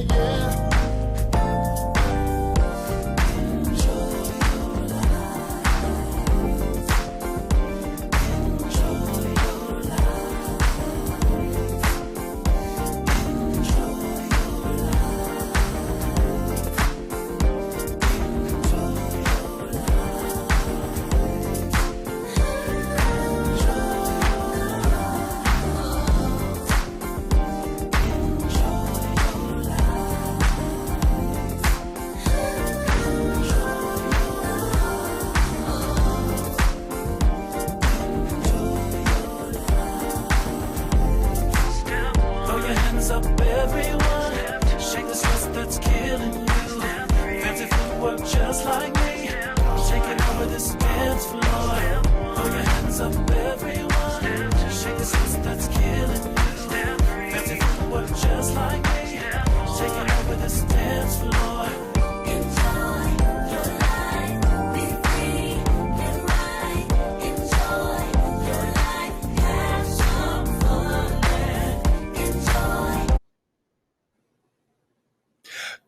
yeah.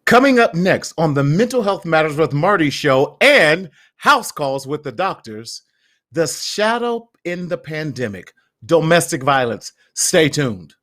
Coming up next on the Mental Health Matters with Marty show and House Calls with the Doctors, the shadow in the pandemic, domestic violence. Stay tuned.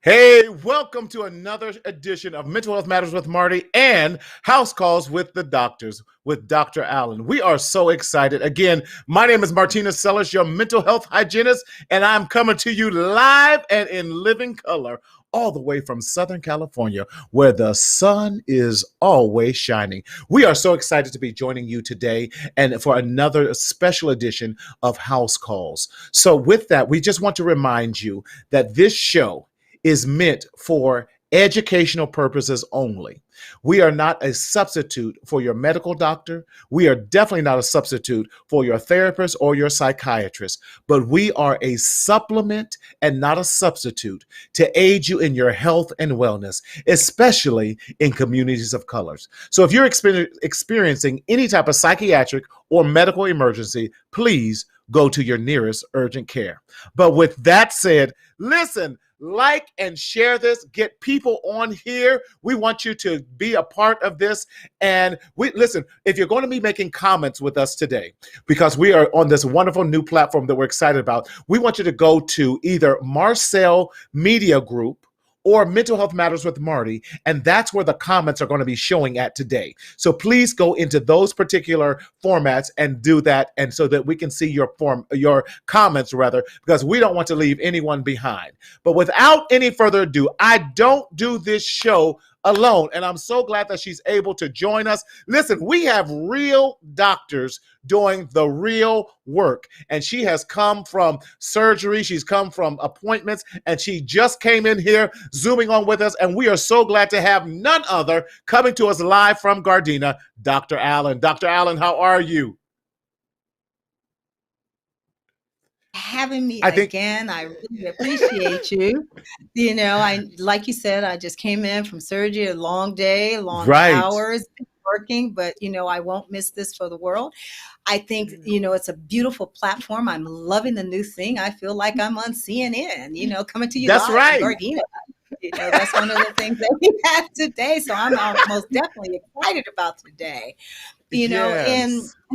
Hey, welcome to another edition of Mental Health Matters with Marty and House Calls with the Doctors with Dr. Allen. We are so excited. Again, my name is Martina Sellers, your mental health hygienist, and I'm coming to you live and in living color all the way from Southern California, where the sun is always shining. We are so excited to be joining you today and for another special edition of House Calls. So with that, we just want to remind you that this show is meant for educational purposes only. We are not a substitute for your medical doctor. We are definitely not a substitute for your therapist or your psychiatrist, but we are a supplement and not a substitute to aid you in your health and wellness, especially in communities of colors. So if you're experiencing any type of psychiatric or medical emergency, please go to your nearest urgent care. But with that said, listen, like and share this, get people on here. We want you to be a part of this. And listen, if you're going to be making comments with us today, because we are on this wonderful new platform that we're excited about, we want you to go to either Marcel Media Group or Mental Health Matters with Marty, and that's where the comments are going to be showing at today. So please go into those particular formats and do that, and so that we can see your comments rather, because we don't want to leave anyone behind. But without any further ado, I don't do this show alone, and I'm so glad that she's able to join us. Listen, we have real doctors doing the real work, and she has come from surgery, she's come from appointments, and she just came in here zooming on with us, and we are so glad to have none other coming to us live from Gardena, Dr. Allen. Dr. Allen, how are you? Having me again. I really appreciate you. You know, like you said, I just came in from surgery, a long day, long hours working, but I won't miss this for the world. I think, it's a beautiful platform. I'm loving the new thing. I feel like I'm on CNN, coming to you live from Gardena. That's one of the things that we have today. So I'm most definitely excited about today. In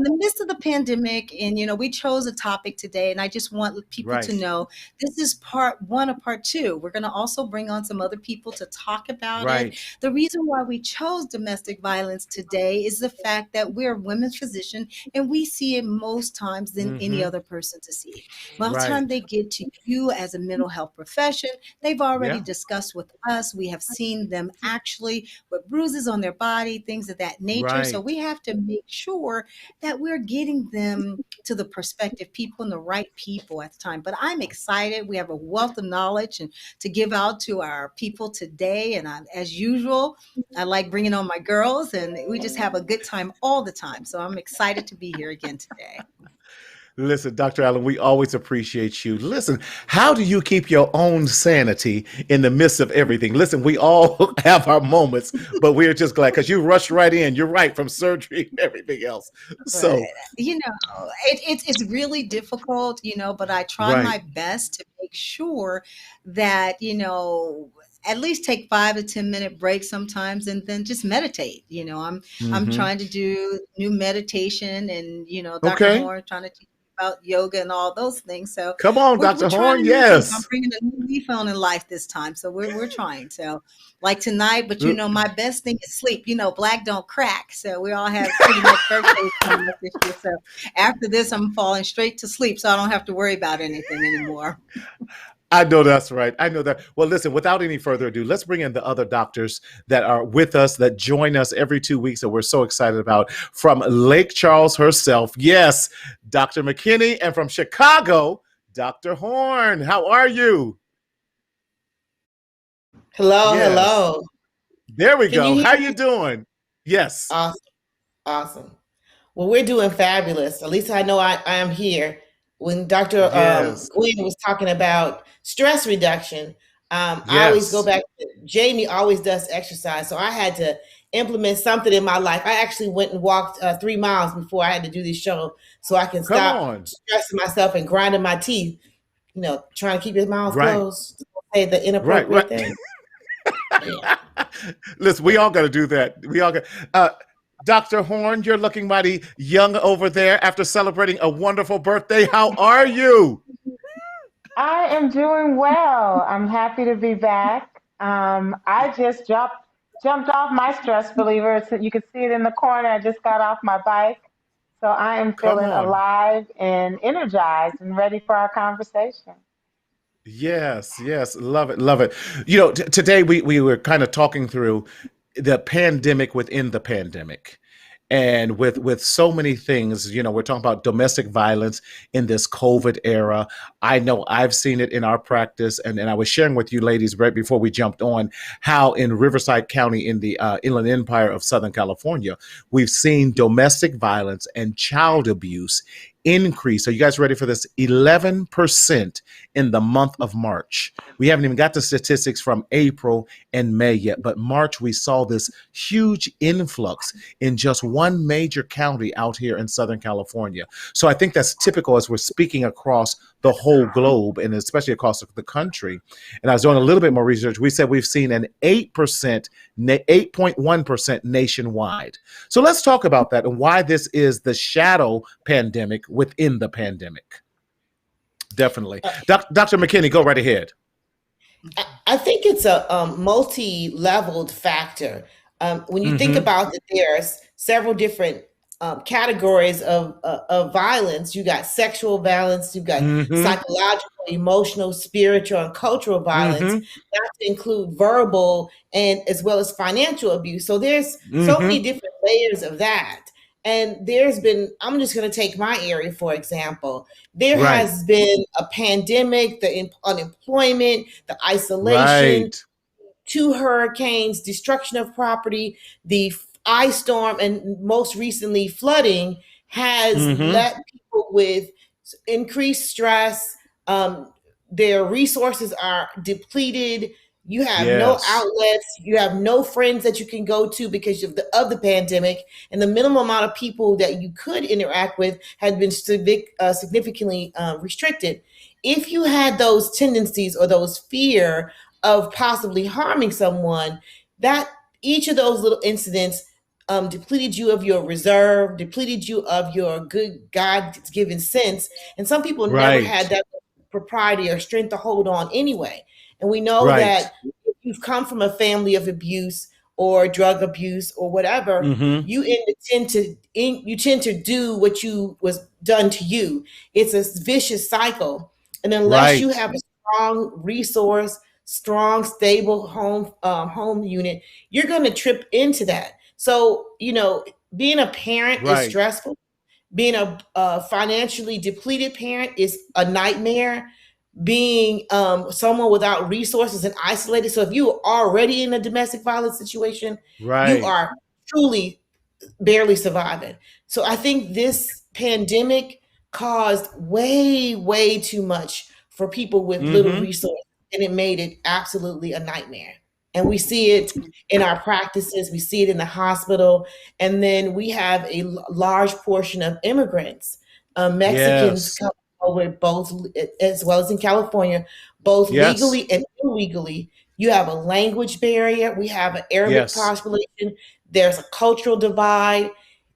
the midst of the pandemic, and we chose a topic today, and I just want people to know this is part one of part two. We're going to also bring on some other people to talk about it. The reason why we chose domestic violence today is the fact that we're a women's physician, and we see it most times than any other person to see it. By the time they get to you as a mental health profession, they've already discussed with us. We have seen them actually with bruises on their body, things of that nature. So we have to make sure that we're getting them to the prospective people and the right people at the time. But I'm excited. We have a wealth of knowledge and to give out to our people today. And as usual, I like bringing on my girls, and we just have a good time all the time. So I'm excited to be here again today. Listen, Dr. Allen, we always appreciate you. Listen, how do you keep your own sanity in the midst of everything? Listen, we all have our moments, but we're just glad because you rushed right in. You're right, from surgery and everything else. Right. So, It's really difficult, but I try right. my best to make sure that, at least take 5 to 10 minute breaks sometimes and then just meditate. I'm Hmm. trying to do new meditation and, Dr. Okay. Horn trying to teach me about yoga and all those things. So Come on, we're Dr. trying Horn. a new things. I'm Yes. bringing a new leaf on in life this time. So we're trying. So like tonight, but my best thing is sleep. Black don't crack. So we all have pretty much birthdays coming up this year. So after this, I'm falling straight to sleep. So I don't have to worry about anything anymore. I know that's right. I know that. Well, listen, without any further ado, let's bring in the other doctors that are with us, that join us every 2 weeks that we're so excited about. From Lake Charles herself, yes, Dr. McKinney, and from Chicago, Dr. Horn. How are you? Hello, Yes. hello. There we Can you go. hear How you me? doing? Yes. Awesome, awesome. Well, we're doing fabulous. At least I know I am here. When Dr. Yes. Gwen was talking about stress reduction, I always go Yes. back to Jamie always does exercise. So I had to implement something in my life. I actually went and walked 3 miles before I had to do this show so I can Come stop on. stressing myself and grinding my teeth, trying to keep your mouth Right. closed, say the Right. inappropriate Right. thing. Yeah. Listen, we all got to do that. We all got. Dr. Horn, you're looking mighty young over there after celebrating a wonderful birthday. How are you? I am doing well. I'm happy to be back. I just jumped off my stress reliever. You can see it in the corner. I just got off my bike. So I am Come feeling on. alive and energized and ready for our conversation. Yes, yes, love it, love it. Today we were kind of talking through the pandemic within the pandemic. And with so many things, we're talking about domestic violence in this COVID era. I know I've seen it in our practice, and I was sharing with you ladies right before we jumped on how in Riverside County in the Inland Empire of Southern California, we've seen domestic violence and child abuse increase. Are you guys ready for this? 11% in the month of March. We haven't even got the statistics from April and May yet, but March we saw this huge influx in just one major county out here in Southern California. So I think that's typical as we're speaking across the whole globe and especially across the country. And I was doing a little bit more research. We said we've seen an 8.1% nationwide. So let's talk about that and why this is the shadow pandemic within the pandemic. Definitely. Dr. McKinney, go right ahead. I think it's a multi-leveled factor. When you think Mm-hmm. about that, there's several different categories of violence. You got sexual violence, you got Mm-hmm. psychological, emotional, spiritual, and cultural violence, Mm-hmm. not to include verbal and as well as financial abuse. So there's so many Mm-hmm. different layers of that. And there's been, I'm just going to take my area, for example. There Right. has been a pandemic, the unemployment, the isolation, Right. 2 hurricanes, destruction of property, the ice storm, and most recently flooding has Mm-hmm. let people with increased stress. Their resources are depleted. You have no Yes. outlets. You have no friends that you can go to because of the pandemic, and the minimum amount of people that you could interact with had been significantly restricted. If you had those tendencies or those fear of possibly harming someone, that each of those little incidents depleted you of your reserve, depleted you of your good God given sense. And some people never Right. had that propriety or strength to hold on anyway. And we know Right. that if you've come from a family of abuse or drug abuse or whatever, Mm-hmm. you tend to do what you was done to you. It's a vicious cycle. And unless you Right. have a strong resource, strong, stable home unit, you're going to trip into that. So, being a parent is Right. stressful. Being a financially depleted parent is a nightmare. Being someone without resources and isolated. So if you are already in a domestic violence situation, you Right. are truly barely surviving. So I think this pandemic caused way, way too much for people with little resources, and it made it absolutely a nightmare. And we see it in our practices, we see it in the hospital, and then we have a large portion of immigrants, Mexicans Yes. come over both, as well as in California, both Yes. legally and illegally. You have a language barrier. We have an Arabic Yes. population. There's a cultural divide.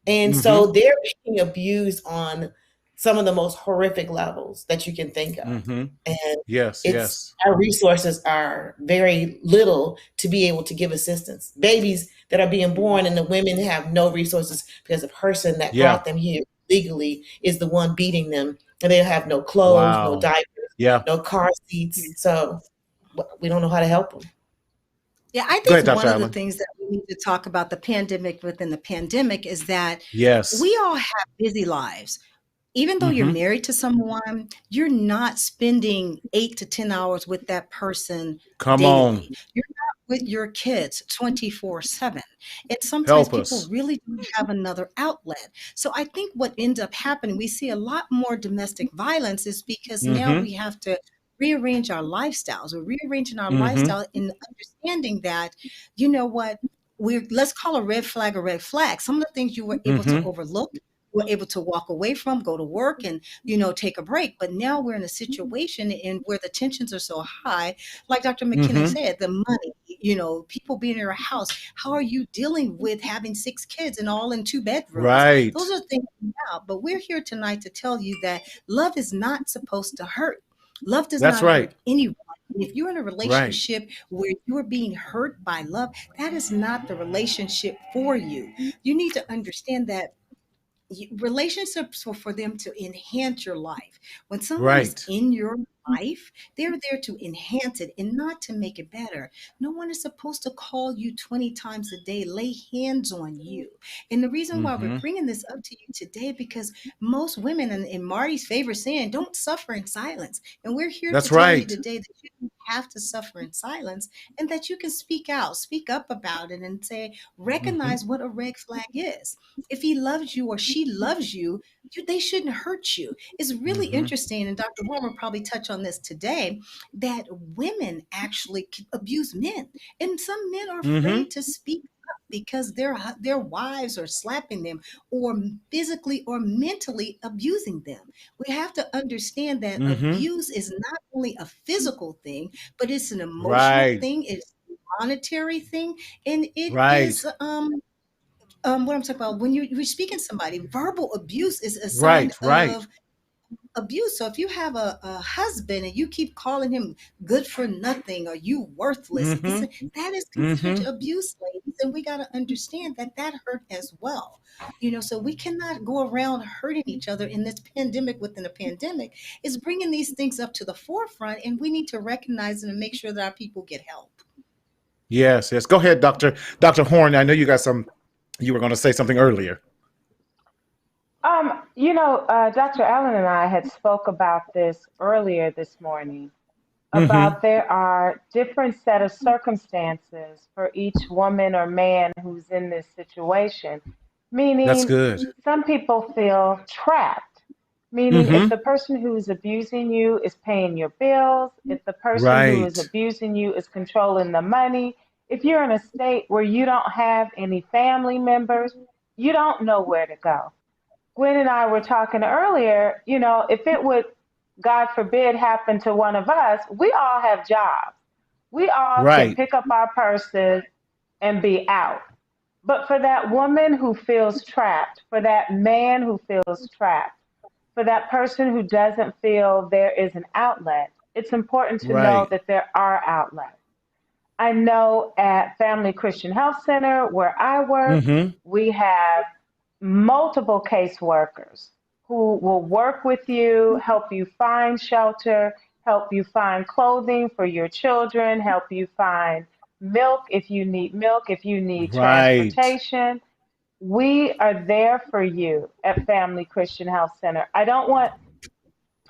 And Mm-hmm. so they're being abused on some of the most horrific levels that you can think of. Mm-hmm. And Yes. it's Yes. our resources are very little to be able to give assistance. Babies that are being born and the women have no resources because the person that Yeah. brought them here legally is the one beating them, and they have no clothes, no Wow. diapers, Yeah. no car seats. So we don't know how to help them. Yeah, I Go ahead, think one Dr. of the Allen. things that we need to talk about the pandemic within the pandemic is that Yes. we all have busy lives. Even though you're Mm-hmm. married to someone, you're not spending 8 to 10 hours with that person Come on. daily. You're not with your kids 24/7. And sometimes Help people us. really don't have another outlet. So I think what ends up happening, we see a lot more domestic violence is because now Mm-hmm. we have to rearrange our lifestyles. We're rearranging our Mm-hmm. lifestyle in understanding that, you know what, let's call a red flag a red flag. Some of the things you were able to Mm-hmm. overlook, were able to walk away from, go to work and, take a break. But now we're in a situation in where the tensions are so high, like Dr. McKinney Mm-hmm. said, the money, people being in your house. How are you dealing with having 6 kids and all in 2 bedrooms? Right. Those are things now. But we're here tonight to tell you that love is not supposed to hurt. Love does That's not right. hurt anyone. And if you're in a Right. relationship where you're being hurt by love, that is not the relationship for you. You need to understand that relationships are for them to enhance your life. When someone is Right. in your life, they're there to enhance it and not to make it better. No one is supposed to call you 20 times a day, lay hands on you. And the reason why we're Mm-hmm. bringing this up to you today, because most women, and Marty's favorite saying, don't suffer in silence. And we're here to That's tell you right. today that you don't have to suffer in silence, and that you can speak out, speak up about it, and say, Mm-hmm. recognize what a red flag is. If he loves you or she loves you, they shouldn't hurt you. It's really Mm-hmm. interesting, and Dr. Warren will probably touch on this today, that women actually abuse men. And some men are Mm-hmm. afraid to speak up because their wives are slapping them or physically or mentally abusing them. We have to understand that Mm-hmm. abuse is not only a physical thing, but it's an emotional Right. thing, it's a monetary thing, and it Right. is what I'm talking about, when you're speaking to somebody, verbal abuse is a sign Right. Right. of abuse. So if you have a husband and you keep calling him good for nothing or you worthless, Mm-hmm. that is considered Mm-hmm. abuse, ladies. And we got to understand that that hurt as well. So we cannot go around hurting each other in this pandemic within a pandemic. It's bringing these things up to the forefront, and we need to recognize them and make sure that our people get help. Yes. Yes. Go ahead, Dr. Horn. I know you got some. You were going to say something earlier. Dr. Allen and I had spoke about this earlier this morning, Mm-hmm. about there are different set of circumstances for each woman or man who's in this situation. That's Meaning, good. some people feel trapped. Meaning, if Mm-hmm. the person who is abusing you is paying your bills, if the person who is Right. abusing you is controlling the money, if you're in a state where you don't have any family members, you don't know where to go. Gwen and I were talking earlier, if it would, God forbid, happen to one of us, we all have jobs. We all can Right. pick up our purses and be out. But for that woman who feels trapped, for that man who feels trapped, for that person who doesn't feel there is an outlet, it's important to know Right. that there are outlets. I know at Family Christian Health Center, where I work, Mm-hmm. we have multiple caseworkers who will work with you, help you find shelter, help you find clothing for your children, help you find milk, if you need Right. transportation. We are there for you at Family Christian Health Center. I don't want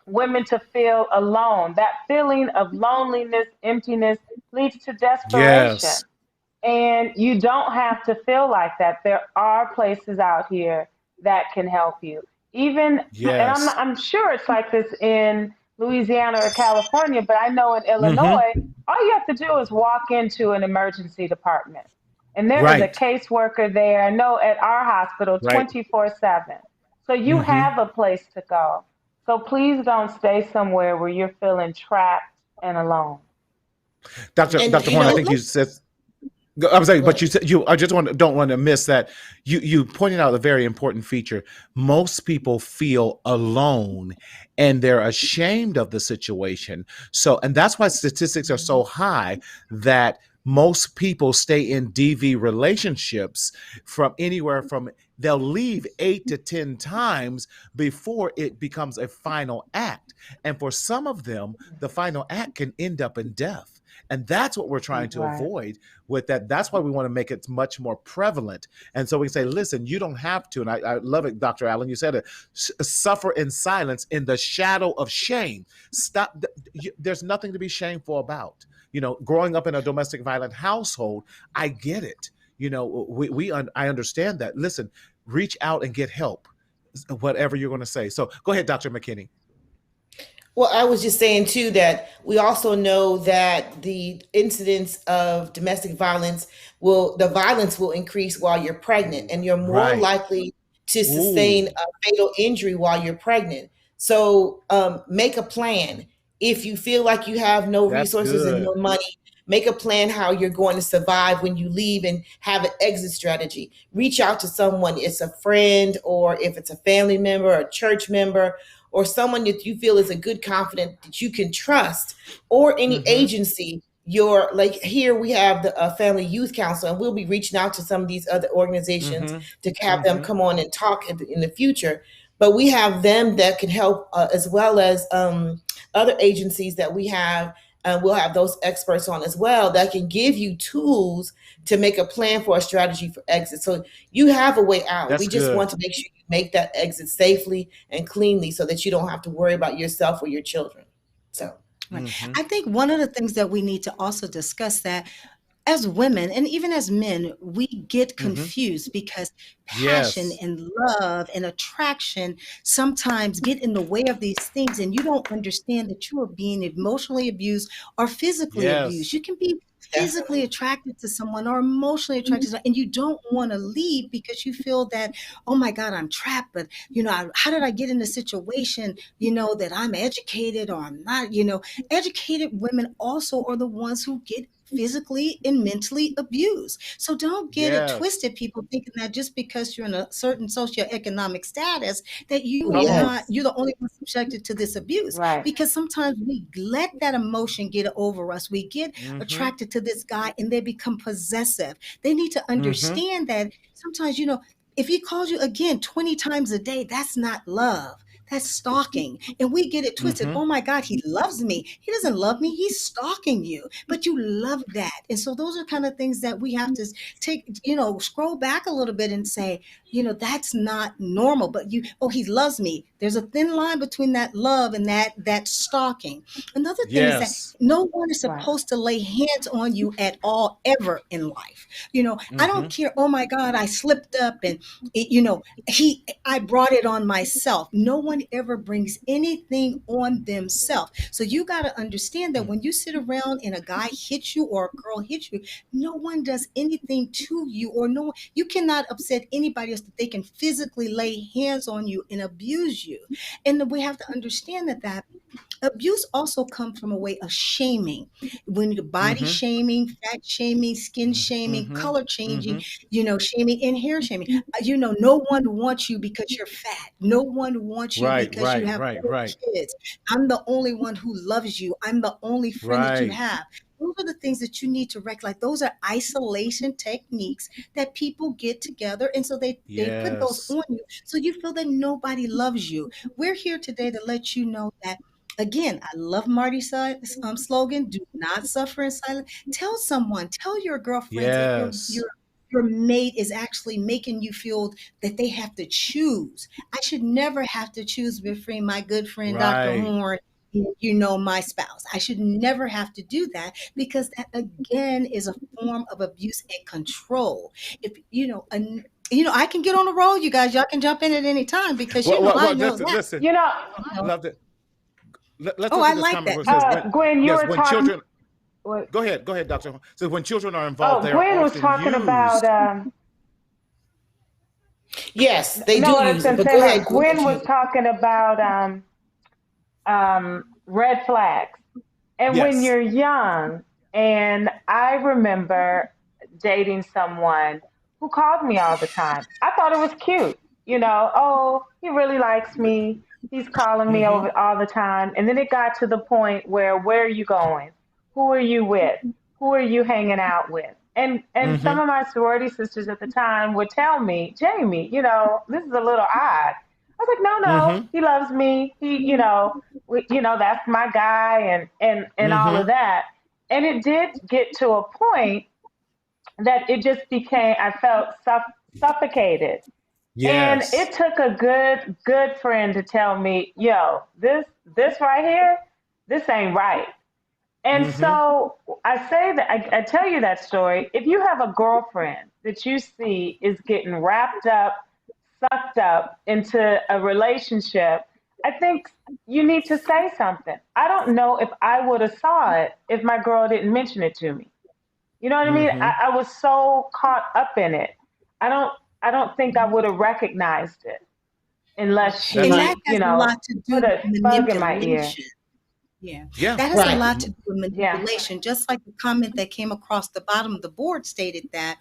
women to feel alone. That feeling of loneliness, emptiness leads to desperation. Yes. And you don't have to feel like that. There are places out here that can help you. Even, and Yes. I'm sure it's like this in Louisiana or California, but I know in Mm-hmm. Illinois, all you have to do is walk into an emergency department, and there is a Right. caseworker there. I know at our hospital Right. 24/7. So you Mm-hmm. have a place to go. So please don't stay somewhere where you're feeling trapped and alone. Dr. And Dr. you Horn, I know, think you said I'm saying, go but you ahead. said you. I just don't want to miss that. You pointed out a very important feature. Most people feel alone, and they're ashamed of the situation. So, and that's why statistics are so high that most people stay in DV relationships from anywhere from they'll leave 8 to 10 times before it becomes a final act. And for some of them, the final act can end up in death. And that's what we're trying to Right. avoid with that. That's why we want to make it much more prevalent. And so we say, listen, you don't have to. And I love it, Dr. Allen. You said it. Suffer in silence in the shadow of shame. Stop. There's nothing to be shameful about. Growing up in a domestic violent household, I get it. I understand that. Listen, reach out and get help. Whatever you're going to say. So go ahead, Dr. McKinney. Well, I was just saying too that we also know that the incidence of domestic violence the violence will increase while you're pregnant, and you're more Right. likely to sustain Ooh, a fatal injury while you're pregnant. So make a plan. If you feel like you have no that's resources and good. no money, make a plan how you're going to survive when you leave and have an exit strategy. Reach out to someone, it's a friend, or if it's a family member, a church member, or someone that you feel is a good confidant that you can trust, or any Mm-hmm. agency. Your like here we have the family youth council, and we'll be reaching out to some of these other organizations Mm-hmm. to have them Mm-hmm. come on and talk in the future. But we have them that can help, as well as other agencies that we have. We'll have those experts on as well that can give you tools to make a plan for a strategy for exit. So you have a way out. We That's just want good. to make sure you make that exit safely and cleanly so that you don't have to worry about yourself or your children. So Right. Mm-hmm. I think one of the things that we need to also discuss that as women and even as men, we get Mm-hmm. confused because passion Yes. and love and attraction sometimes get in the way of these things, and you don't understand that you are being emotionally abused or physically abused. Yes. You can be physically definitely. attracted to someone or emotionally attracted to someone, and you don't want to leave because you feel that, oh my God, I'm trapped. But how did I get in a situation, that I'm educated or I'm not? Educated women also are the ones who get physically and mentally abused. So don't get it Yes. twisted, people thinking that just because you're in a certain socioeconomic status that Come on. Yes. you're the only one subjected to this abuse. Right. Because sometimes we let that emotion get over us. We get Mm-hmm. attracted to this guy and they become possessive. They need to Mm-hmm. understand that sometimes, if he calls you again 20 times a day, that's not love. That's stalking. And we get it twisted. Mm-hmm. Oh my God, he loves me. He doesn't love me. He's stalking you. But you love that. And so those are kind of things that we have to take, scroll back a little bit and say, that's not normal. But he loves me. There's a thin line between that love and that stalking. Another thing is that Yes. no one is Right. supposed to lay hands on you at all ever in life. I Mm-hmm. don't care. Oh my God, I slipped up and I brought it on myself. No one ever brings anything on themselves. So you got to understand that when you sit around and a guy hits you or a girl hits you, no one does anything to you, or you cannot upset anybody else that they can physically lay hands on you and abuse you. And we have to understand that abuse also comes from a way of shaming. When the body Mm-hmm. shaming, fat shaming, skin shaming, Mm-hmm. color changing, Mm-hmm. shaming and hair shaming. No one wants you because you're fat. No one wants you Right, because you right, have right, 4 right, kids. I'm the only one who loves you. I'm the only friend that you right. have. Those are the things that you need to recognize. Those are isolation techniques that people get together. And so they put those Yes. on you. So you feel that nobody loves you. We're here today to let you know that. Again, I love Marty's slogan: "Do not suffer in silence." Tell someone, tell your girlfriends that Yes. your mate is actually making you feel that they have to choose. I should never have to choose between my good friend Dr. Right. Horn and my spouse. I should never have to do that because that again is a form of abuse and control. If I can get on the roll, you guys. Y'all can jump in at any time because I know that. Listen, You know, loved it. Let's Oh, look I at this like comment that. where it says Gwen, you yes, were when talking. children. What? Go ahead, Doctor. So when children are involved, they are Gwen was often talking about. used. Yes, they No, do what I was use them. going to But say go ahead, about Gwen. Gwen was talking about red flags. And when Yes. you're young, and I remember dating someone who called me all the time. I thought it was cute. Oh, he really likes me. He's calling me Mm-hmm. over all the time. And then it got to the point where are you going? Who are you with? Who are you hanging out with? And some Mm-hmm. of my sorority sisters at the time would tell me, Jamie, this is a little odd. I was like, no, Mm-hmm. he loves me. That's my guy, and all of Mm-hmm. that. And it did get to a point that it just became, I felt suffocated. And Yes. it took a good friend to tell me, yo, this right here, this ain't right. And Mm-hmm. so I say that, I tell you that story. If you have a girlfriend that you see is getting wrapped up, sucked up into a relationship, I think you need to say something. I don't know if I would have saw it if my girl didn't mention it to me. You know what I mean? Mm-hmm. I was so caught up in it. I don't I don't think I would have recognized it unless And That's that she, has a lot to do put with a bug in my ear. manipulation. Yeah, yeah. that has a Right. lot to do with Yeah. manipulation. Just like the comment that came across the bottom of the board stated that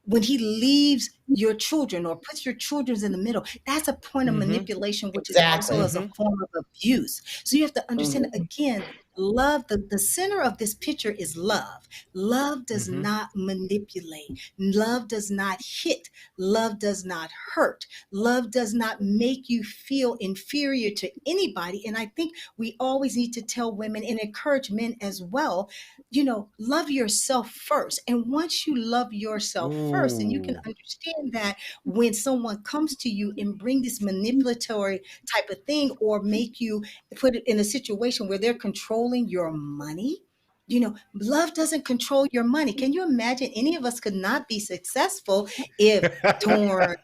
when he leaves your children or puts your children in the middle, that's a point of Mm-hmm. manipulation, which is also Exactly. as a Mm-hmm. form of abuse. So you have to understand Mhm. again, love, the center of this picture is love. Love does Mm-hmm. not manipulate. Love does not hit. Love does not hurt. Love does not make you feel inferior to anybody. And I think we always need to tell women and encourage men as well, love yourself first. And once you love yourself first, and you can Ooh. understand that when someone comes to you and bring this manipulatory type of thing or make you put it in a situation where they're controlling your money, love doesn't control your money. Can you imagine any of us could not be successful if Torn,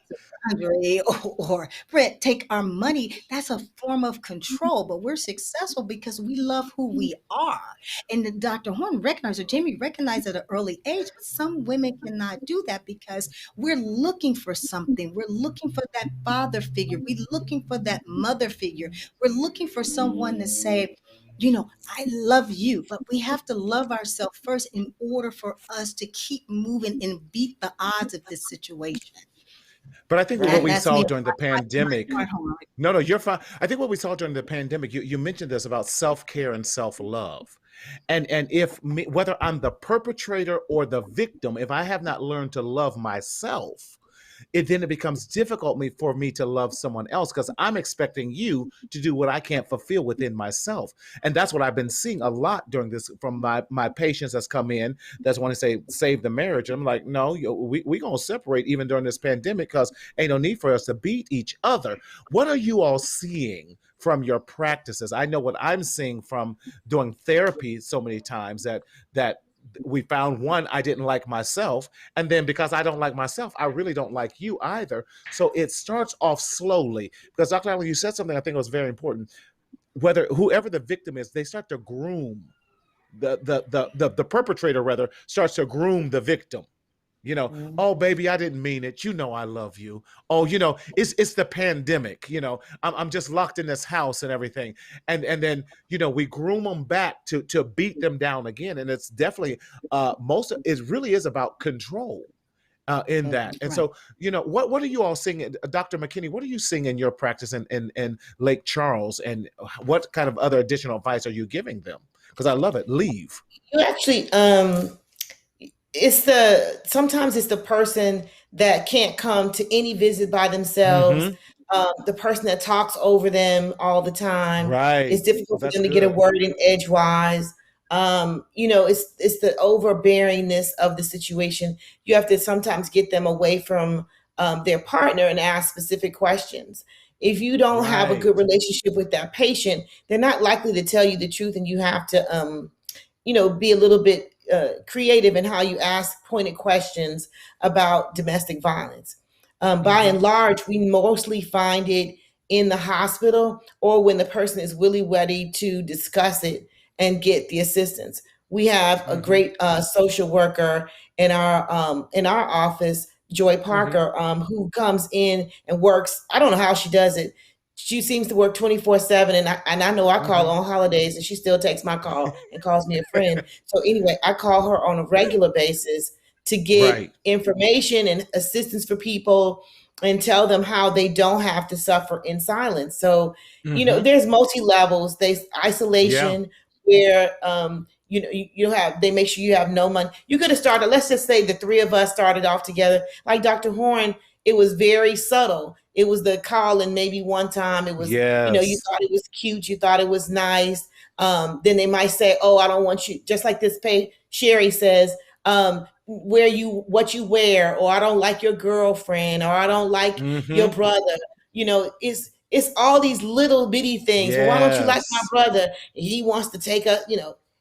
Andre, or Brett take our money? That's a form of control, but we're successful because we love who we are. And Dr. Horn recognized, or Jamie recognized at an early age, but some women cannot do that because we're looking for something. We're looking for that father figure. We're looking for that mother figure. We're looking for someone to say, I love you, but we have to love ourselves first in order for us to keep moving and beat the odds of this situation. But I think what Right. we That's saw me. during the pandemic. My heart. No, you're fine. I think what we saw during the pandemic, you mentioned this about self-care and self-love. And if me, whether I'm the perpetrator or the victim, if I have not learned to love myself, it becomes difficult for me to love someone else because I'm expecting you to do what I can't fulfill within myself. And that's what I've been seeing a lot during this from my patients that's come in that's want to say save the marriage. I'm like, no, we gonna separate even during this pandemic because ain't no need for us to beat each other. What are you all seeing from your practices? I know what I'm seeing from doing therapy so many times that we found one, I didn't like myself, and then because I don't like myself, I really don't like you either. So it starts off slowly because Dr. Allen, you said something I think was very important. Whether whoever the victim is, they start to groom the perpetrator rather starts to groom the victim. Mhm. Oh baby, I didn't mean it. I love you. Oh, it's the pandemic. I'm just locked in this house and everything. And then we groom them back to beat them down again. And it's definitely it really is about control in that. And Right. so what are you all seeing, Dr. McKinney? What are you seeing in your practice in Lake Charles, and what kind of other additional advice are you giving them? Because I love it. Leave. You actually, sometimes it's the person that can't come to any visit by themselves. Mm-hmm. The person that talks over them all the time. It's Right. Oh, difficult for that's them to get a good. word in edgewise. It's the overbearingness of the situation. You have to sometimes get them away from their partner and ask specific questions. If you don't have a good Right. relationship with that patient, they're not likely to tell you the truth, and you have to be a little bit creative in how you ask pointed questions about domestic violence. By and large, we mostly find it in the hospital or when the person is really ready to discuss it and get the assistance. We have a great social worker in our office, Joy Parker, who comes in and works. I don't know how she does it. She seems to work 24/7, and I know I call on holidays, and she still takes my call and calls me a friend. So anyway, I call her on a regular basis to get information and assistance for people and tell them how they don't have to suffer in silence. So, there's multi levels. There's isolation where they make sure you have no money. You could have started, let's just say the three of us started off together. Like Dr. Horn, it was very subtle. It was the call, and maybe one time it was, you thought it was cute, you thought it was nice. Then they might say, "Oh, I don't want you," just like this Sherry says, what you wear, or I don't like your girlfriend, or I don't like your brother. It's all these little bitty things. Well, why don't you like my brother? He wants to take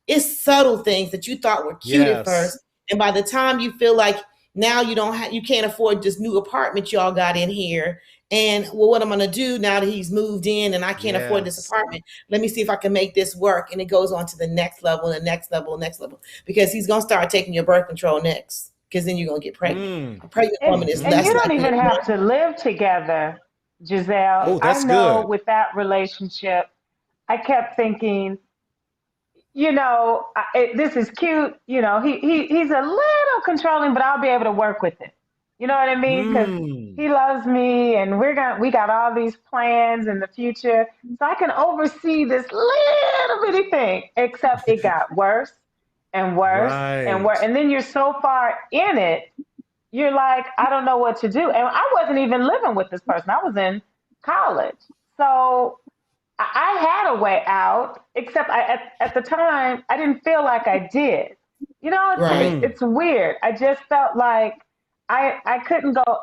it's subtle things that you thought were cute at first. And by the time you feel like now you can't afford this new apartment y'all got in here. And what I'm going to do now that he's moved in and I can't afford this apartment, let me see if I can make this work. And it goes on to the next level, and the next level, and next level, because he's going to start taking your birth control next, because then you're going to get pregnant. A pregnant woman is less. And you don't even have to live together, Giselle. Oh, that's I know good. with that relationship, I kept thinking, this is cute. He's a little controlling, but I'll be able to work with it. You know what I mean? Because he loves me, and we got all these plans in the future, so I can oversee this little bitty thing. Except it got worse and worse and worse, and then you're so far in it, you're like, I don't know what to do. And I wasn't even living with this person. I was in college, so I had a way out, except at the time, I didn't feel like I did. It's weird. I just felt like I couldn't go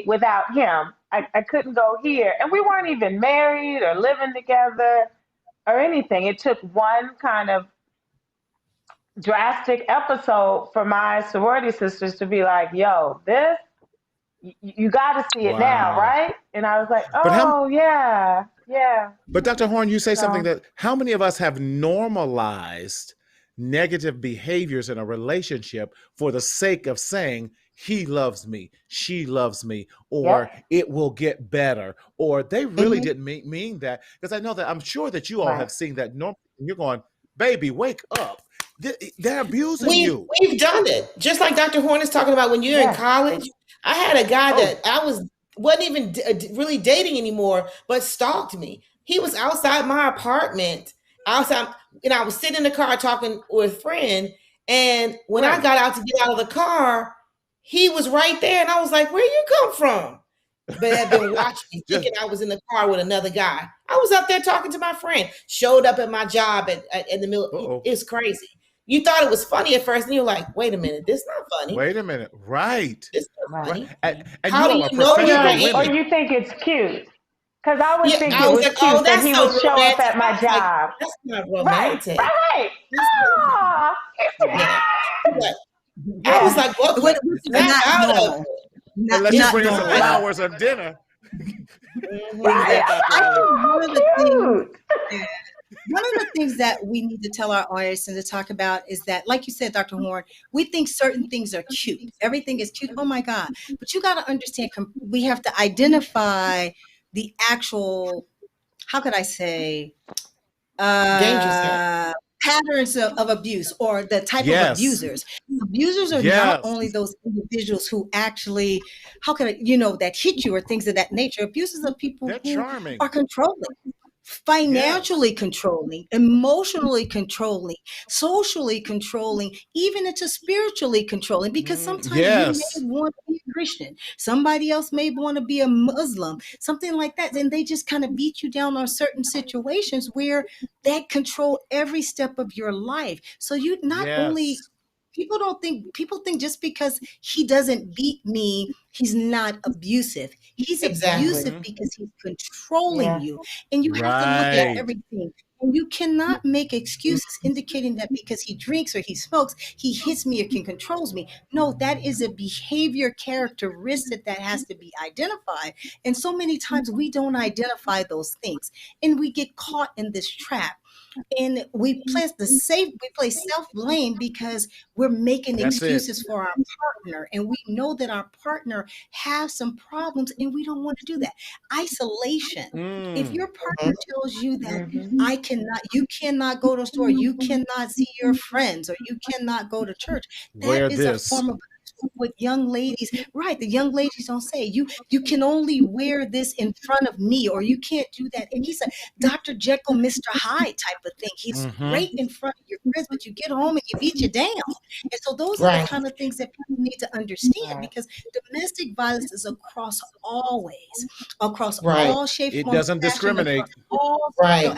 without him. I couldn't go here. And we weren't even married or living together or anything. It took one kind of drastic episode for my sorority sisters to be like, yo, this, you got to see it now, right? And I was like, yeah. But Dr. Horn, you say something that how many of us have normalized negative behaviors in a relationship for the sake of saying he loves me, she loves me, or it will get better, or they really didn't mean that? Because I know that I'm sure that you all have seen that. You're going, baby, wake up. They're abusing you. We've done it. Just like Dr. Horn is talking about when you're in college. I had a guy that I wasn't even really dating anymore, but stalked me. He was outside my apartment, and I was sitting in the car talking with a friend. And when I got out to get out of the car, he was right there. And I was like, where you come from? But had been watching me, thinking I was in the car with another guy. I was up there talking to my friend, showed up at my job in the middle. It's crazy. You thought it was funny at first, and you're like, wait a minute, this is not funny. Wait a minute. Right. It's not funny. And how do you know or you think it's cute? Because I would think it was like, cute that he would show up at my job. Like, that's not romantic. Right. I was like, what not normal. Unless you bring us some flowers or dinner. One of the things that we need to tell our audience and to talk about is that, like you said, Dr. Horn, we think certain things are cute. Everything is cute. Oh my God. But you got to understand, we have to identify the actual, how could I say, dangerous patterns of abuse, or the type of abusers. Abusers are not only those individuals who actually, that hit you or things of that nature. Abusers are people who are controlling. Financially controlling, emotionally controlling, socially controlling, even into spiritually controlling, because sometimes you may want to be a Christian, somebody else may want to be a Muslim, something like that, and they just kind of beat you down on certain situations where that control every step of your life. So you not only people think just because he doesn't beat me, he's not abusive. He's abusive because he's controlling you. And you have to look at everything. And you cannot make excuses indicating that because he drinks or he smokes, he hits me or can controls me. No, that is a behavior characteristic that has to be identified. And so many times we don't identify those things and we get caught in this trap. And we place self-blame because we're making That's it. excuses for our partner, and we know that our partner has some problems and we don't want to do that. Isolation. If Mm. your partner tells you that Mhm. you cannot go to a store, you cannot see your friends, or you cannot go to church, that Wear is a this. form of with young ladies, right? The young ladies don't say you can only wear this in front of me, or you can't do that. And he's a Dr. Jekyll, Mr. Hyde type of thing. He's Mm-hmm. great in front of your friends, but you get home and you beat you down. And so those are the Right. kind of things that people need to understand, Right. because domestic violence is across all ways, across Right. all shapes, It forms, doesn't fashion, across discriminate. all Right.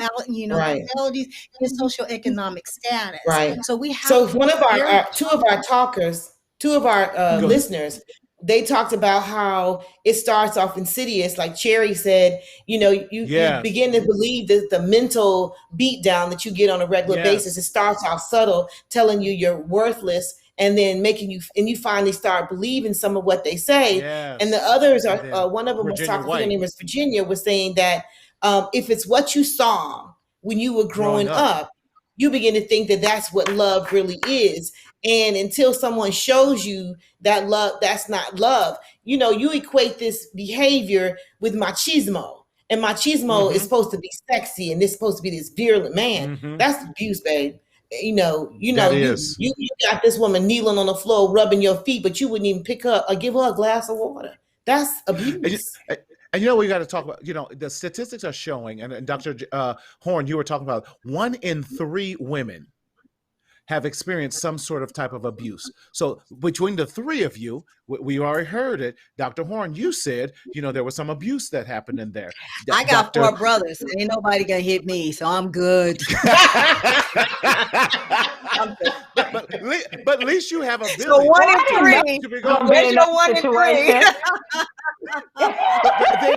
Right. sexualities and socioeconomic status. Right. So we have So to one be of our very two of our talkers, two of our Go ahead. listeners, they talked about how it starts off insidious. Like Cherry said, you Yes. begin to believe that the mental beat down that you get on a regular basis. It Yes. starts off subtle, telling you you're worthless, and then making you, and you finally start believing some of what they say. And the Yes. others And are, then one of them was Virginia talking, I think her White name was Virginia, was saying that if it's what you saw when you were growing growing up. up, you begin to think that that's what love really is. And until someone shows you that love, that's not love. You equate this behavior with machismo. And machismo is Mm-hmm. supposed to be sexy, and it's supposed to be this virulent man. Mm-hmm. That's abuse, babe. That is. You got this woman kneeling on the floor, rubbing your feet, but you wouldn't even pick her or give her a glass of water. That's And you, abuse. and we got to talk about, the statistics are showing, and Dr. Horn, you were talking about 1 in 3 women have experienced some sort of type of abuse. So between the 3 of you, we already heard it. Dr. Horn, you said, there was some abuse that happened in there. I got Dr. 4 brothers. Ain't nobody gonna hit me, so I'm good. but at least you have a village. So 1 in I didn't know 3. to be gonna going. be in Where's your that 1 in 3? situation. But then,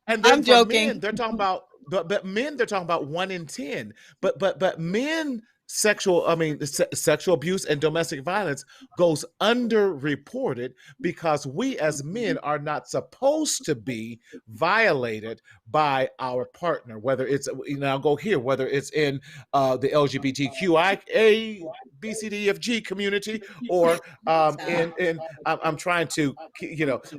and then I'm for joking. men, they're talking about, but men, they're talking about 1 in 10. But men, sexual abuse and domestic violence goes underreported because we as men are not supposed to be violated by our partner, whether it's, I'll go here, whether it's in the LGBTQIA BCDFG community, or I'm trying to,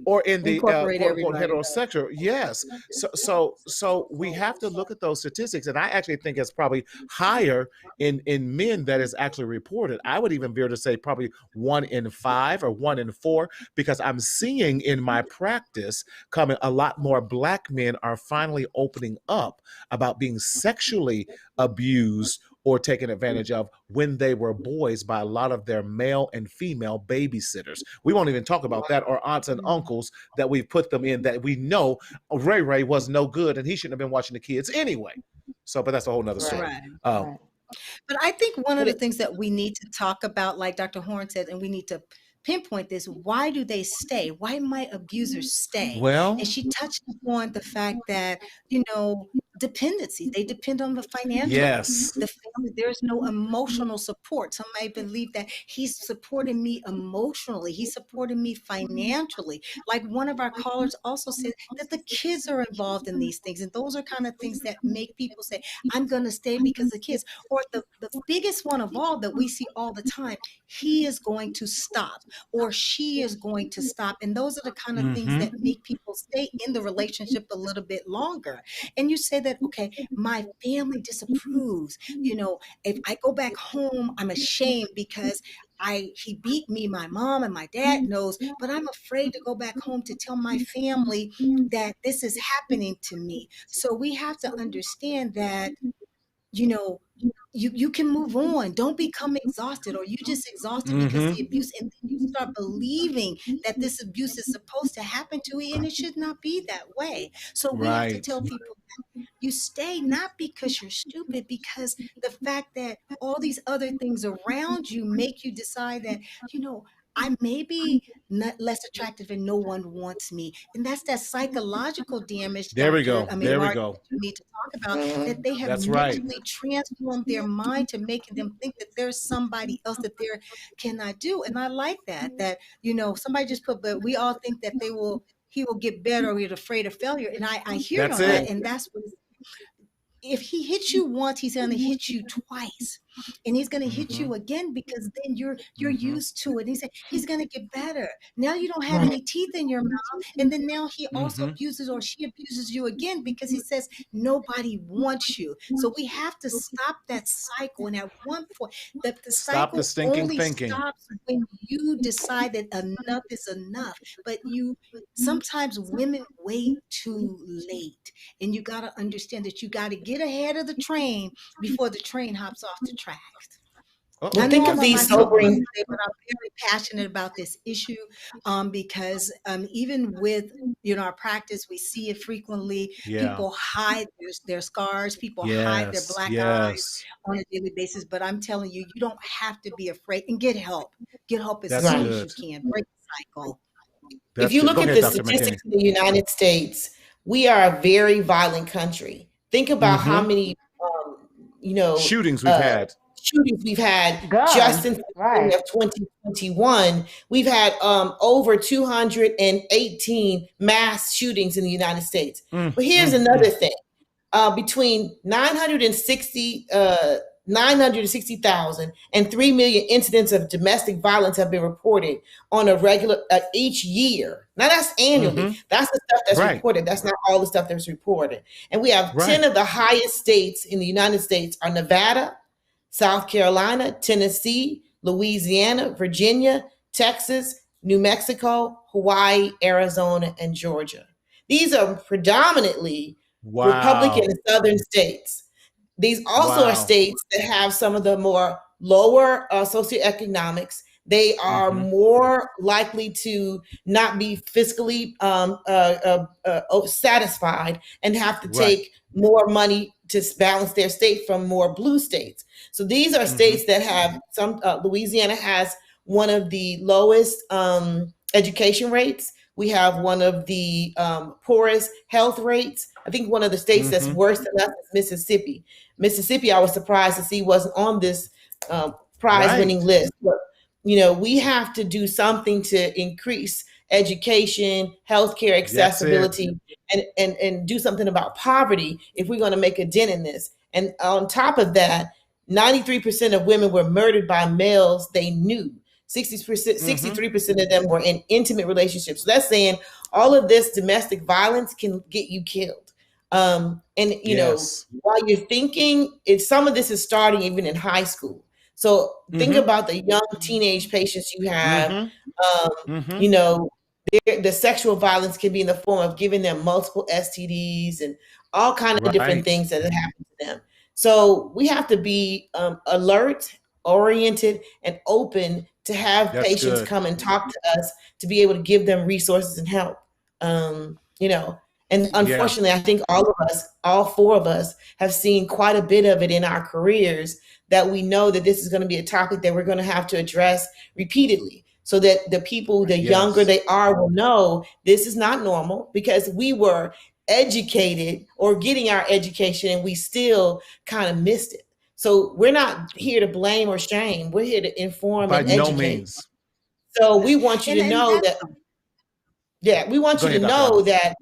or in the Incorporate quote unquote everybody. heterosexual. Yes. So we have to look at those statistics, and I actually think it's probably higher in men that is actually reported. I would even veer to say probably 1 in 5 or 1 in 4, because I'm seeing in my practice coming a lot more Black men are finally opening up about being sexually abused or taken advantage of when they were boys by a lot of their male and female babysitters. We won't even talk about that, or aunts and uncles that we've put them in that we know Ray was no good and he shouldn't have been watching the kids anyway. So, but that's a whole nother story. Right. Um, But I think one of But the it, things that we need to talk about, like Dr. Horn said, and we need to pinpoint this, why do they stay? Why might abusers stay? well, And she touched upon the fact that, dependency, they depend on the financially. yes. The family, there's no emotional support. Some might believe that he's supporting me emotionally, he's supporting me financially. Like one of our callers also said that the kids are involved in these things. And those are kind of things that make people say, I'm going to stay because the kids. Or the biggest one of all that we see all the time, he is going to stop or she is going to stop. And those are the kind of things that Mm-hmm. make people stay in the relationship a little bit longer. And you say that, okay, my family disapproves. If I go back home, I'm ashamed because he beat me. My mom and my dad knows, but I'm afraid to go back home to tell my family that this is happening to me. So we have to understand that, you know, you can move on. Don't become exhausted, or you just exhausted because the Mm-hmm. abuse, and then you start believing that this abuse is supposed to happen to you, and it should not be that way. So we have to Right. tell people that you stay not because you're stupid, because the fact that all these other things around you make you decide that, you know, I may be not less attractive and no one wants me. And that's that psychological damage, There we go. There we Marty, go. that you need to talk about, that Mhm. they have That's right. mentally transformed their mind to making them think that there's somebody else that they cannot do. And I like that, somebody just put, but we all think that he will get better, or we're afraid of failure. And I hear That's all that. it. And that's what, if he hits you once, he's going to hit you twice, and he's going to hit you again, because then you're used to it. He's going to get better. Now you don't have Right. any teeth in your mouth, and then now he also Mm-hmm. abuses, or she abuses you again, because he says nobody wants you. So we have to stop that cycle. And at one point, the Stop the cycle stinking only thinking. stops when you decide that enough is enough. But sometimes women wait too late. And you got to understand that you got to get ahead of the train before the train hops off the tracks. Uh-oh. I Well, know think I'm of on my these soapbox sobering. today, but I'm very passionate about this issue, because even with our practice, we see it frequently. Yeah. People hide their scars. People hide their Yes. black eyes Yes. on a daily basis. But I'm telling you, you don't have to be afraid, and get help. Get help as That's soon Right. as good. you can. Break the cycle. If That's you good. look Go at ahead, the Dr. McKinney. statistics in the United States, we are a very violent country. Think about how Mm-hmm. many, you know, Shootings we've had. shootings we've had just Guns, since the right. beginning of 2021. We've had over 218 mass shootings in the United States. But here's another thing. Between 960,000 and 3 million incidents of domestic violence have been reported on a regular each year. Now that's annually. Mm-hmm. That's the stuff that's Right. reported. That's not all the stuff that's reported. And we have 10 Right. of the highest states in the United States are Nevada, South Carolina, Tennessee, Louisiana, Virginia, Texas, New Mexico, Hawaii, Arizona, and Georgia. These are predominantly Republican Wow. and Southern states. These also are Wow. states that have some of the more lower socioeconomics. They are Mm-hmm. more likely to not be fiscally satisfied and have to Right. take more money to balance their state from more blue states. So these are Mm-hmm. states that have some. Louisiana has one of the lowest education rates. We have one of the poorest health rates. I think one of the states that's Mm-hmm. worse than us is Mississippi. Mississippi, I was surprised to see wasn't on this prize-winning Right. list. But we have to do something to increase education, healthcare That's it. accessibility, and do something about poverty if we're going to make a dent in this. And on top of that, 93% of women were murdered by males they knew. 60%, Mm-hmm. 63% of them were in intimate relationships. So that's saying all of this domestic violence can get you killed. And Yes. while you're thinking, some of this is starting even in high school. So think Mm-hmm. about the young teenage patients you have. Mm-hmm. Mm-hmm. The sexual violence can be in the form of giving them multiple STDs and all kind of different Right. things that happen to them. So we have to be alert, oriented, and open to have That's patients good. come and talk to us to be able to give them resources and help. And Yeah. unfortunately, I think all four of us, have seen quite a bit of it in our careers, that we know that this is going to be a topic that we're going to have to address repeatedly, so that the people, the younger Yes. they are, will know this is not normal, because we were educated or getting our education and we still kind of missed it. So we're not here to blame or shame. We're here to inform By and no educate. means. So we want you to And know that's that, we want Go you to ahead, Dr. know Allen. that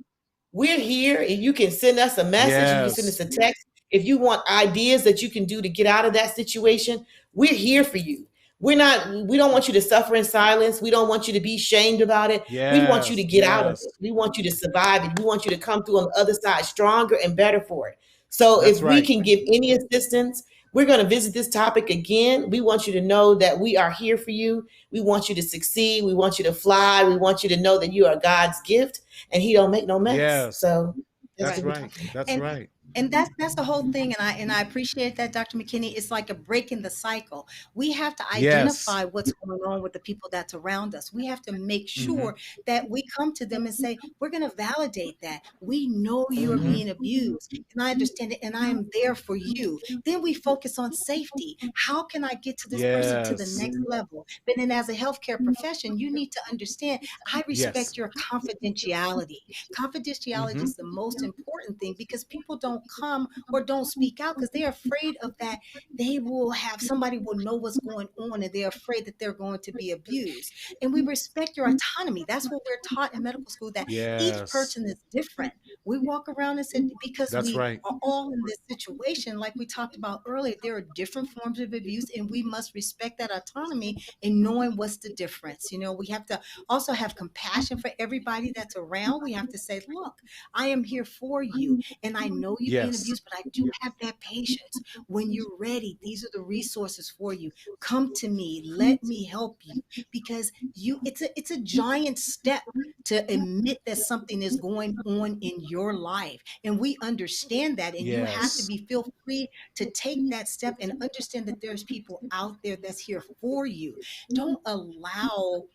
we're here, and you can send us a message, you can send us Yes. a text. If you want ideas that you can do to get out of that situation, we're here for you. We don't want you to suffer in silence. We don't want you to be shamed about it. We want you to Yes. get out of Yes. it. We want you to survive it. We want you to come through on the other side stronger and better for it. So That's if we right. can give any assistance, we're going to visit this topic again. We want you to know that we are here for you. We want you to succeed. We want you to fly. We want you to know that you are God's gift, and He don't make no mess. Yes. So that's That's what we're right. talking about. That's and right. And that's the whole thing, and I appreciate that, Dr. McKinney. It's like a break in the cycle. We have to Yes. identify what's going on with the people that's around us. We have to make Mm-hmm. sure that we come to them and say, we're going to validate that. We know you're Mm-hmm. being abused, and I understand it, and I am there for you. Then we focus on safety. How can I get to this person to the Yes. next level? But then, as a healthcare profession, you need to understand I Yes. respect your confidentiality. Confidentiality Mm-hmm. is the most important thing, because people don't come or don't speak out because they're afraid of that. They will have somebody will know what's going on, and they're afraid that they're going to be abused. And we respect your autonomy. That's what we're taught in medical school, that each Yes. person is different. We walk around and say, because That's we right. are all in this situation, like we talked about earlier, there are different forms of abuse, and we must respect that autonomy and knowing what's the difference. We have to also have compassion for everybody that's around. We have to say, look, I am here for you, and I know you're being Yes. abused, but I do have that patience. When you're ready, these are the resources for you. Come to me, let me help you, because it's a giant step to admit that something is going on in your life, and we understand that, and you have to Yes. be feel free to take that step and understand that there's people out there that's here for you. Don't allow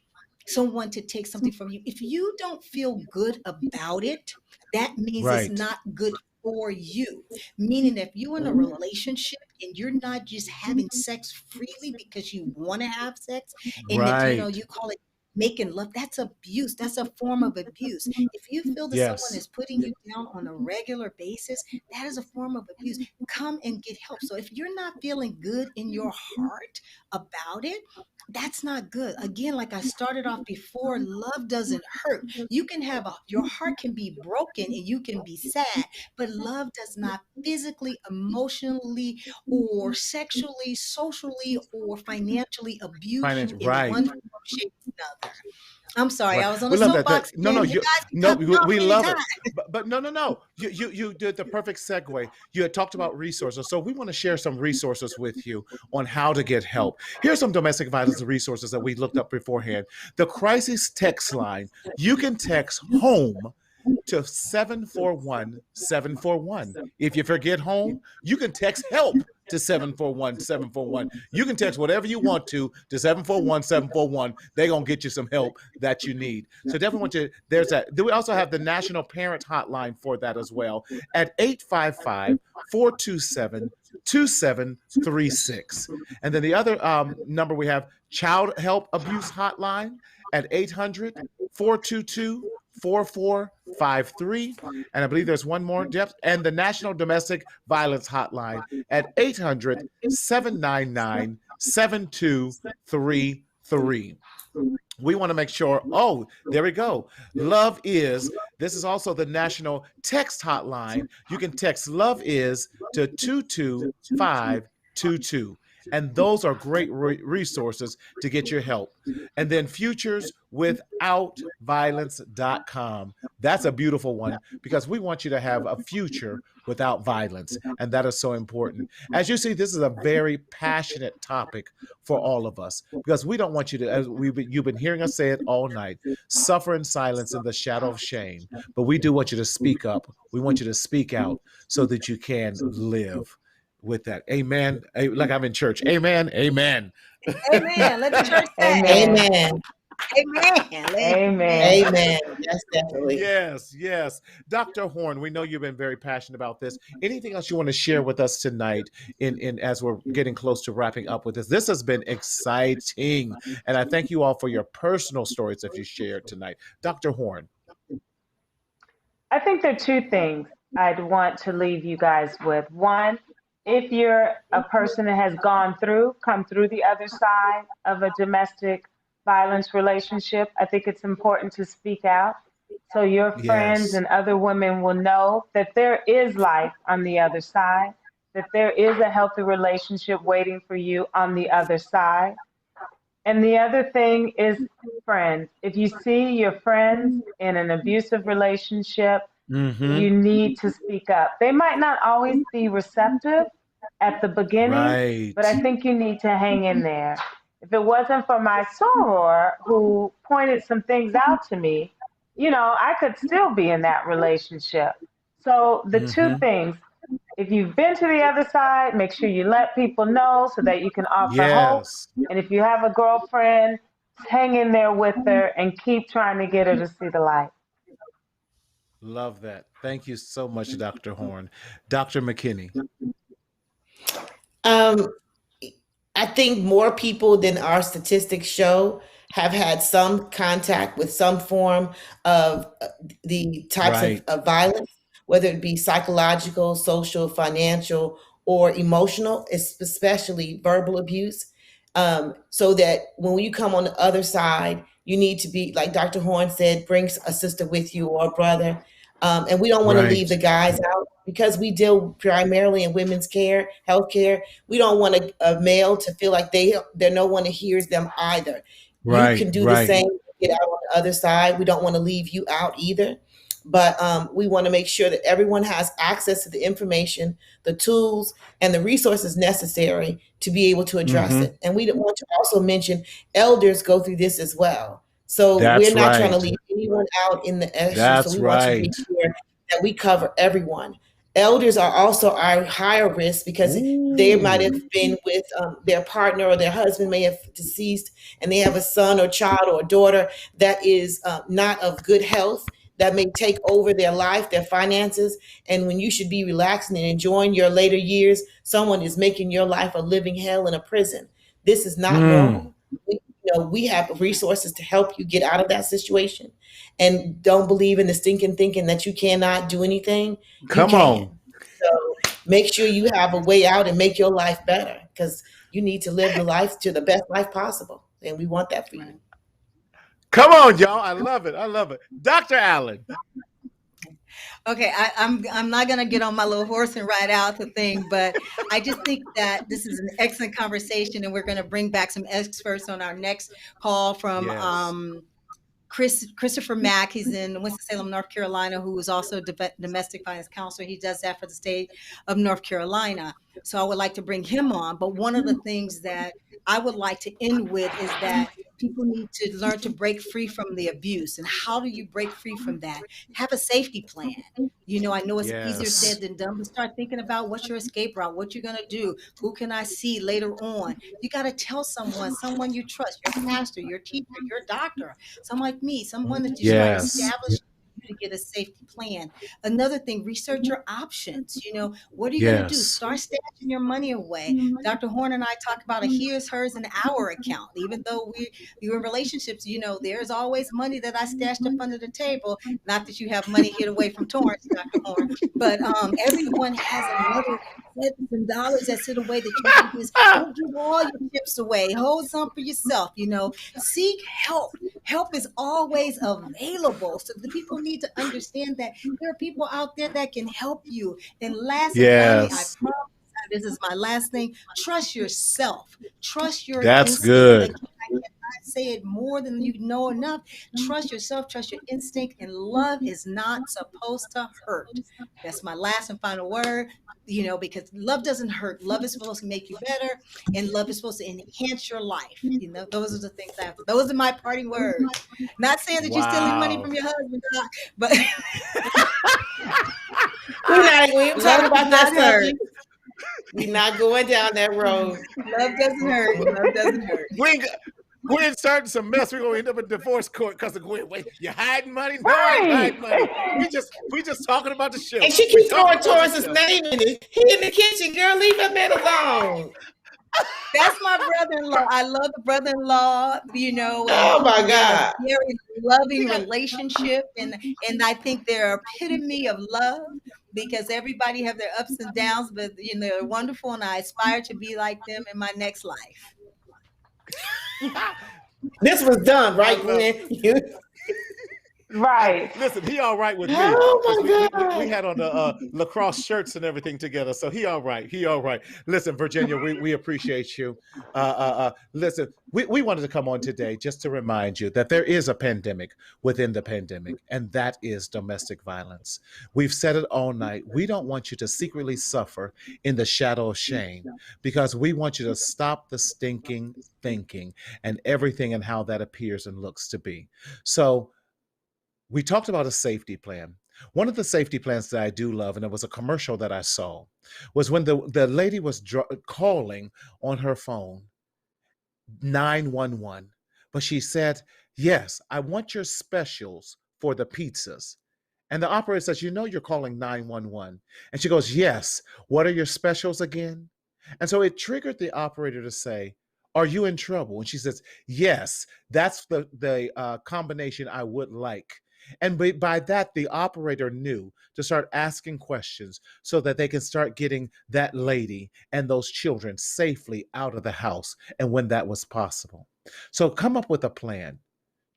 someone to take something from you. If you don't feel good about it, that means it's Right. not good for you. Meaning, if you're in a relationship and you're not just having sex freely because you want to have sex, and if Right. you call it making love, that's abuse. That's a form of abuse. If you feel that someone Yes. is putting you down on a regular basis, that is a form of abuse. Come and get help. So if you're not feeling good in your heart about it, that's not good. Again, like I started off before, love doesn't hurt. You can have your heart can be broken and you can be sad, but love does not physically, emotionally, or sexually, socially, or financially abuse you Financial. in Right. one form, shape, or another. I'm sorry, Right. I was on We a love that. soapbox No, again. no, You you guys can no, cut me off we love anytime. it. But no, no, no. You did the perfect segue. You had talked about resources. So we want to share some resources with you on how to get help. Here's some domestic violence resources that we looked up beforehand. The crisis text line. You can text home to 741-741. If you forget home, you can text help to 741-741. You can text whatever you want to 741-741. They're going to get you some help that you need. So definitely want you, there's that. Then we also have the National Parent Hotline for that as well at 855-427-2736. And then the other number we have, Child Help Abuse Hotline at 800-422-4453. And I believe there's one more, depth, and the National Domestic Violence Hotline at 800-799-7233. We want to make sure, oh, there we go. This is also the National Text Hotline. You can text Love Is to 22522. And those are great resources to get your help. And then futureswithoutviolence.com. That's a beautiful one because we want you to have a future without violence. And that is so important. As you see, this is a very passionate topic for all of us because we don't want you to, as you've been hearing us say it all night, suffer in silence in the shadow of shame. But we do want you to speak up. We want you to speak out so that you can live with that. Amen. Like I'm in church. Amen. Amen. Amen. Let the church say. Amen. Amen. Amen. Amen. Amen. Yes, definitely. Yes, yes. Dr. Horn, we know you've been very passionate about this. Anything else you want to share with us tonight in as we're getting close to wrapping up with this? This has been exciting. And I thank you all for your personal stories that you shared tonight. Dr. Horn. I think there are two things I'd want to leave you guys with. One, if you're a person that has come through the other side of a domestic violence relationship, I think it's important to speak out so your friends Yes. and other women will know that there is life on the other side, that there is a healthy relationship waiting for you on the other side. And the other thing is friends. If you see your friends in an abusive relationship, Mm-hmm. you need to speak up. They might not always be receptive at the beginning, but I Right. think you need to hang in there. If it wasn't for my soror who pointed some things out to me, I could still be in that relationship. So the two Mm-hmm. things, if you've been to the other side, make sure you let people know so that you can offer hope. Yes. And if you have a girlfriend, hang in there with her and keep trying to get her to see the light. Love that. Thank you so much, Dr. Horn. Dr. McKinney. Um, I think more people than our statistics show have had some contact with some form of the types Right. of violence, whether it be psychological, social, financial, or emotional, especially verbal abuse. So that when you come on the other side, you need to be, like Dr. Horn said, bring a sister with you or a brother. And we don't want to leave Right. the guys out because we deal primarily in women's care, healthcare. We don't want a male to feel like they're no one that hears them either. You Right. can do the Right. same, get out on the other side. We don't want to leave you out either. But we want to make sure that everyone has access to the information, the tools, and the resources necessary to be able to address Mm-hmm. it. And we want to also mention elders go through this as well. So we're That's not trying to right. leave anyone out in the issue. So That's we want to be right. sure that we cover everyone. Elders are also our higher risk because they might Ooh. have been with their partner or their husband may have deceased and they have a son or child or a daughter that is not of good health that may take over their life, their finances. And when you should be relaxing and enjoying your later years, someone is making your life a living hell in a prison. This is not normal. We have resources to help you get out of that situation. And don't believe in the stinking thinking that you cannot do anything. You Come can. on. So make sure you have a way out and make your life better because you need to live the life to the best life possible. And we want that for you. Come on, y'all. I love it. I love it. Dr. Allen. Okay, I'm not gonna get on my little horse and ride out the thing, but I just think that this is an excellent conversation, and we're gonna bring back some experts on our next call from Yes. Christopher Mack. He's in Winston-Salem, North Carolina, who is also a domestic violence counselor. He does that for the state of North Carolina. So I would like to bring him on. But one of the things that I would like to end with is that people need to learn to break free from the abuse. And how do you break free from that? Have a safety plan. I know it's easier Yes. said than done, but start thinking about what's your escape route, what you're going to do, who can I see later on. You got to tell someone you trust, your pastor, your teacher, your doctor, someone like me, someone that you might Yes. establish to get a safety plan. Another thing, research your options. What are you going to do? Yes. Start stashing your money away. Dr. Horn and I talk about a his, hers, and our account. Even though we're in relationships, there's always money that I stashed up under the table. Not that you have money hid away from Torrance, Dr. Horn, but everyone has another cents and dollars that sit away that you can use. Don't give all your chips away. Hold some for yourself. Seek help. Help is always available. So the people need to understand that there are people out there that can help you. And last and finally, I Yes. promise, this is my last thing. Trust yourself. Trust your That's instinct. good. Again, I cannot say it more than you know enough. Trust yourself, trust your instinct, and love is not supposed to hurt. That's my last and final word. Because love doesn't hurt. Love is supposed to make you better, and love is supposed to enhance your life. Those are the things I have. Those are my parting words. Not saying that you're stealing money Wow. from your husband, Doc, but We ain't talking about that not hurt. subject. We're not going down that road. Love doesn't hurt. Love doesn't hurt. Gwen starting some mess. We're gonna end up in divorce court because of Gwen. Wait, you hiding money? No, I ain't hiding money. We just talking about the show. And she keeps throwing Torrance's name in it. He in the kitchen, girl. Leave that man alone. That's my brother-in-law. I love the brother-in-law, Oh my God. Very loving relationship. And I think they're epitome of love because everybody have their ups and downs, but they're wonderful and I aspire to be like them in my next life. This was done, right, Gwen? Right. Listen, he all right with me. Oh my God. We had on the lacrosse shirts and everything together, so he all right. He all right. Listen, Virginia, we appreciate you. Listen, we wanted to come on today just to remind you that there is a pandemic within the pandemic, and that is domestic violence. We've said it all night. We don't want you to secretly suffer in the shadow of shame because we want you to stop the stinking thinking and everything and how that appears and looks to be. So we talked about a safety plan. One of the safety plans that I do love, and it was a commercial that I saw, was when the lady was calling on her phone 911, but she said, "Yes, I want your specials for the pizzas." And the operator says, "You know you're calling 911." And she goes, "Yes, what are your specials again?" And so it triggered the operator to say, "Are you in trouble?" And she says, "Yes, that's the combination I would like." And by that, the operator knew to start asking questions so that they can start getting that lady and those children safely out of the house, and when that was possible. So come up with a plan.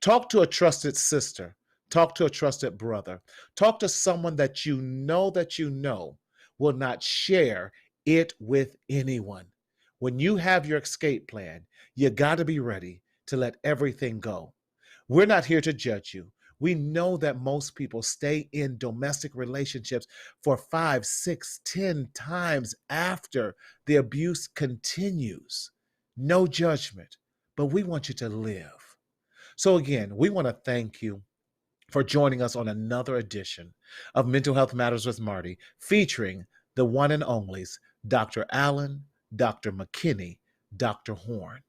Talk to a trusted sister. Talk to a trusted brother. Talk to someone that you know will not share it with anyone. When you have your escape plan, you got to be ready to let everything go. We're not here to judge you. We know that most people stay in domestic relationships for 5, 6, 10 times after the abuse continues. No judgment, but we want you to live. So, again, we want to thank you for joining us on another edition of Mental Health Matters with Marty, featuring the one and onlys, Dr. Allen, Dr. McKinney, Dr. Horn.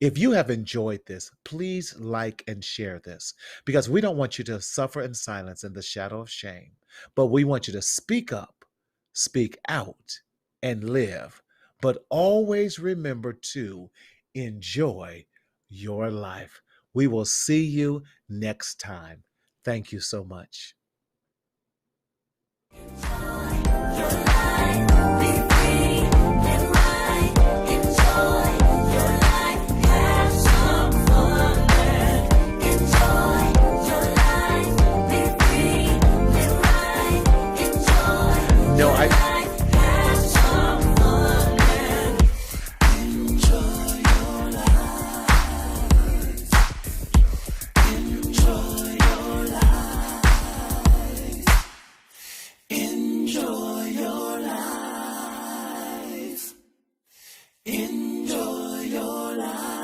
If you have enjoyed this, please like and share this, because we don't want you to suffer in silence in the shadow of shame, but we want you to speak up, speak out, and live. But always remember to enjoy your life. We will see you next time. Thank you so much. No, Enjoy your life.